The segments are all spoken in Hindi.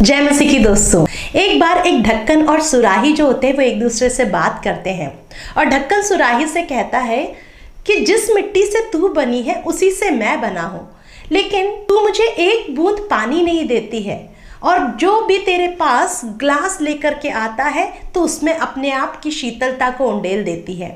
जय मसीह की दोस्तों। एक बार एक ढक्कन और सुराही जो होते हैं वो एक दूसरे से बात करते हैं और ढक्कन सुराही से कहता है कि जिस मिट्टी से तू बनी है उसी से मैं बना हूँ, लेकिन तू मुझे एक बूंद पानी नहीं देती है और जो भी तेरे पास ग्लास लेकर के आता है तो उसमें अपने आप की शीतलता को उंडेल देती है।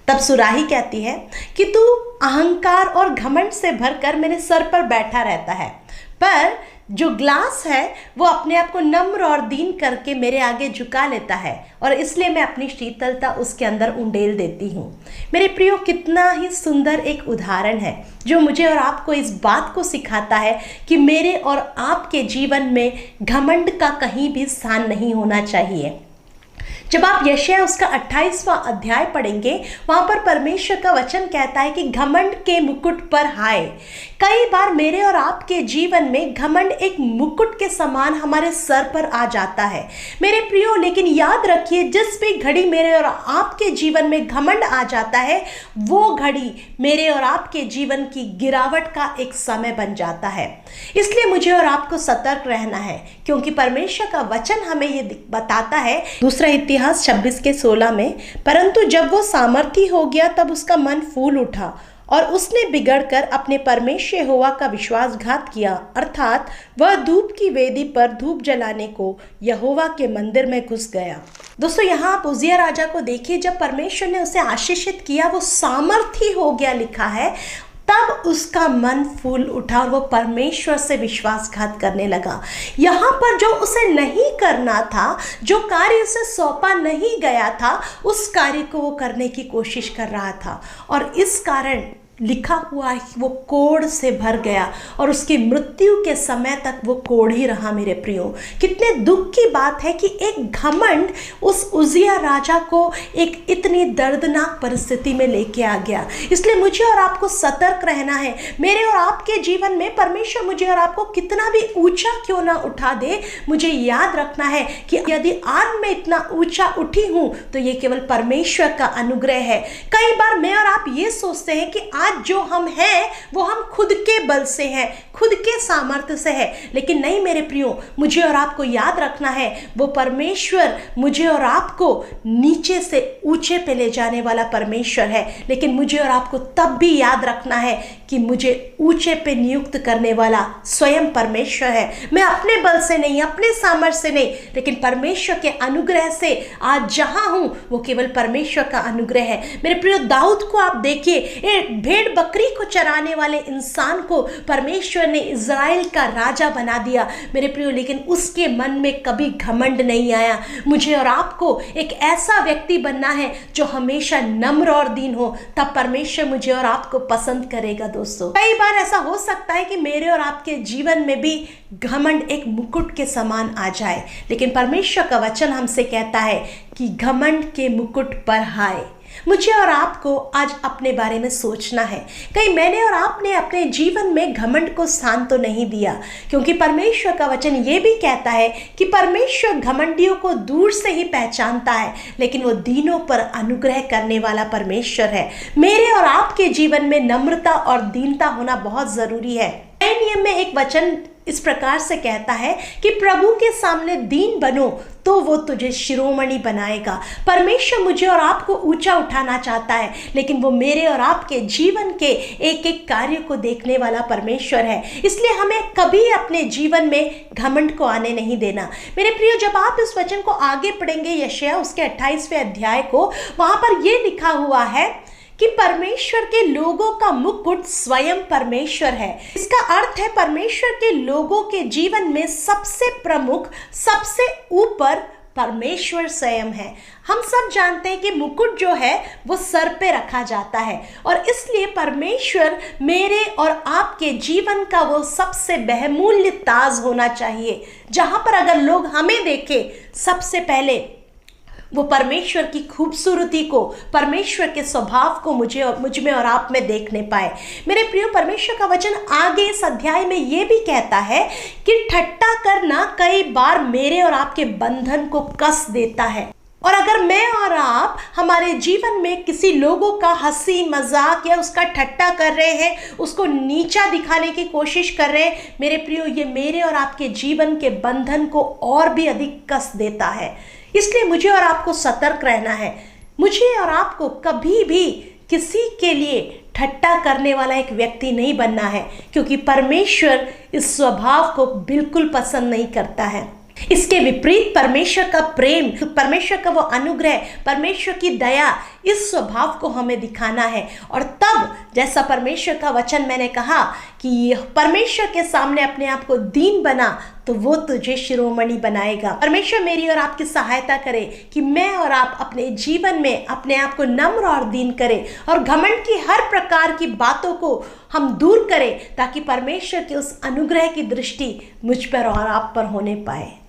तब सुराही कहती है कि तू अहंकार और घमंड से भरकर मेरे सर पर बैठा रहता है, पर जो ग्लास है वो अपने आप को नम्र और दीन करके मेरे आगे झुका लेता है और इसलिए मैं अपनी शीतलता उसके अंदर उंडेल देती हूँ। मेरे प्रियो, कितना ही सुंदर एक उदाहरण है जो मुझे और आपको इस बात को सिखाता है कि मेरे और आपके जीवन में घमंड का कहीं भी स्थान नहीं होना चाहिए। जब आप यशायाह उसका 28वां अध्याय पढ़ेंगे, वहां पर परमेश्वर का वचन कहता है कि घमंड के मुकुट पर हाय। कई बार मेरे और आपके जीवन में घमंड एक मुकुट के समान हमारे सर पर आ जाता है मेरे प्रियो, लेकिन याद रखिए जिस भी घड़ी मेरे और आपके जीवन में घमंड आ जाता है वो घड़ी मेरे और आपके जीवन की गिरावट का एक समय बन जाता है। इसलिए मुझे और आपको सतर्क रहना है, क्योंकि परमेश्वर का वचन हमें ये बताता है, दूसरा इतिहास 26:16 में, परंतु जब वो सामर्थी हो गया तब उसका मन फूल उठा और उसने बिगड़कर अपने परमेश्वर यहोवा का विश्वासघात किया, अर्थात वह धूप की वेदी पर धूप जलाने को यहोवा के मंदिर में घुस गया। दोस्तों, यहाँ आप उजिया राजा को देखिए, जब परमेश्वर ने उसे आशीषित किया वो सामर्थी हो गया लिखा है, तब उसका मन फूल उठा और वो परमेश्वर से विश्वासघात करने लगा। यहाँ पर जो उसे नहीं करना था, जो कार्य उसे सौंपा नहीं गया था, उस कार्य को वो करने की कोशिश कर रहा था और इस कारण लिखा हुआ है कि वो कोढ़ से भर गया और उसकी मृत्यु के समय तक वो कोढ़ ही रहा। मेरे प्रियो, कितने दुख की बात है कि एक घमंड उस उजिया राजा को एक इतनी दर्दनाक परिस्थिति में लेके आ गया। इसलिए मुझे और आपको सतर्क रहना है। मेरे और आपके जीवन में परमेश्वर मुझे और आपको कितना भी ऊंचा क्यों ना उठा दे, मुझे याद रखना है कि यदि आज मैं इतना ऊंचा उठी हूं तो ये केवल परमेश्वर का अनुग्रह है। कई बार मैं और आप ये सोचते हैं कि आज जो हम हैं वो हम खुद के बल से हैं, खुद के सामर्थ्य से है, लेकिन नहीं मेरे प्रियो, मुझे और आपको याद रखना है वो परमेश्वर मुझे और आपको नीचे से ऊंचे पे ले जाने वाला परमेश्वर है। लेकिन मुझे और आपको तब भी याद रखना है कि मुझे ऊंचे पे नियुक्त करने वाला स्वयं परमेश्वर है। मैं अपने बल से नहीं, अपने सामर्थ्य से नहीं, लेकिन परमेश्वर के अनुग्रह से आज जहां हूं वो केवल परमेश्वर का अनुग्रह है। मेरे प्रियो, दाऊद को आप देखिए, एक भेड़ बकरी को चराने वाले इंसान को परमेश्वर ने इज़राइल का राजा बना दिया मेरे प्रियो, लेकिन उसके मन में कभी घमंड नहीं आया। मुझे और आपको एक ऐसा व्यक्ति बनना है जो हमेशा नम्र और दीन हो, तब परमेश्वर मुझे और आपको पसंद करेगा। दोस्तों, कई बार ऐसा हो सकता है कि मेरे और आपके जीवन में भी घमंड एक मुकुट के समान आ जाए, लेकिन परमेश्वर का वचन हमसे कहता है कि घमंड के मुकुट पर हाय। मुझे और आपको आज अपने बारे में सोचना है, कहीं मैंने और आपने अपने जीवन में घमंड को स्थान तो नहीं दिया, क्योंकि परमेश्वर का वचन ये भी कहता है कि परमेश्वर घमंडियों को दूर से ही पहचानता है, लेकिन वो दीनों पर अनुग्रह करने वाला परमेश्वर है। मेरे और आपके जीवन में नम्रता और दीनता होना बहुत जरूरी है। नए नियम में एक वचन इस प्रकार से कहता है कि प्रभु के सामने दीन बनो तो वो तुझे शिरोमणि बनाएगा। परमेश्वर मुझे और आपको ऊंचा उठाना चाहता है, लेकिन वो मेरे और आपके जीवन के एक एक कार्य को देखने वाला परमेश्वर है। इसलिए हमें कभी अपने जीवन में घमंड को आने नहीं देना। मेरे प्रियो, जब आप इस वचन को आगे पढ़ेंगे, यशायाह उसके 28वें अध्याय को, वहां पर यह लिखा हुआ है कि परमेश्वर के लोगों का मुकुट स्वयं परमेश्वर है। इसका अर्थ है परमेश्वर के लोगों के जीवन में सबसे प्रमुख, सबसे ऊपर परमेश्वर स्वयं है। हम सब जानते हैं कि मुकुट जो है वो सर पे रखा जाता है और इसलिए परमेश्वर मेरे और आपके जीवन का वो सबसे बहुमूल्य ताज होना चाहिए, जहां पर अगर लोग हमें देखें सबसे पहले वो परमेश्वर की खूबसूरती को, परमेश्वर के स्वभाव को मुझ में और आप में देखने पाए। मेरे प्रियो, परमेश्वर का वचन आगे इस अध्याय में ये भी कहता है कि ठट्टा करना कई बार मेरे और आपके बंधन को कस देता है और अगर मैं और आप हमारे जीवन में किसी लोगों का हंसी मजाक या उसका ठट्टा कर रहे हैं, उसको नीचा दिखाने की कोशिश कर रहे हैं, मेरे प्रियो, ये मेरे और आपके जीवन के बंधन को और भी अधिक कस देता है। इसलिए मुझे और आपको सतर्क रहना है। मुझे और आपको कभी भी किसी के लिए ठट्टा करने वाला एक व्यक्ति नहीं बनना है, क्योंकि परमेश्वर इस स्वभाव को बिल्कुल पसंद नहीं करता है। इसके विपरीत परमेश्वर का प्रेम, परमेश्वर का वो अनुग्रह, परमेश्वर की दया, इस स्वभाव को हमें दिखाना है। और तब जैसा परमेश्वर का वचन मैंने कहा कि परमेश्वर के सामने अपने आप को दीन बना तो वो तुझे शिरोमणि बनाएगा। परमेश्वर मेरी और आपकी सहायता करे कि मैं और आप अपने जीवन में अपने आप को नम्र और दीन करें और घमंड की हर प्रकार की बातों को हम दूर करें, ताकि परमेश्वर के उस अनुग्रह की दृष्टि मुझ पर और आप पर होने पाए।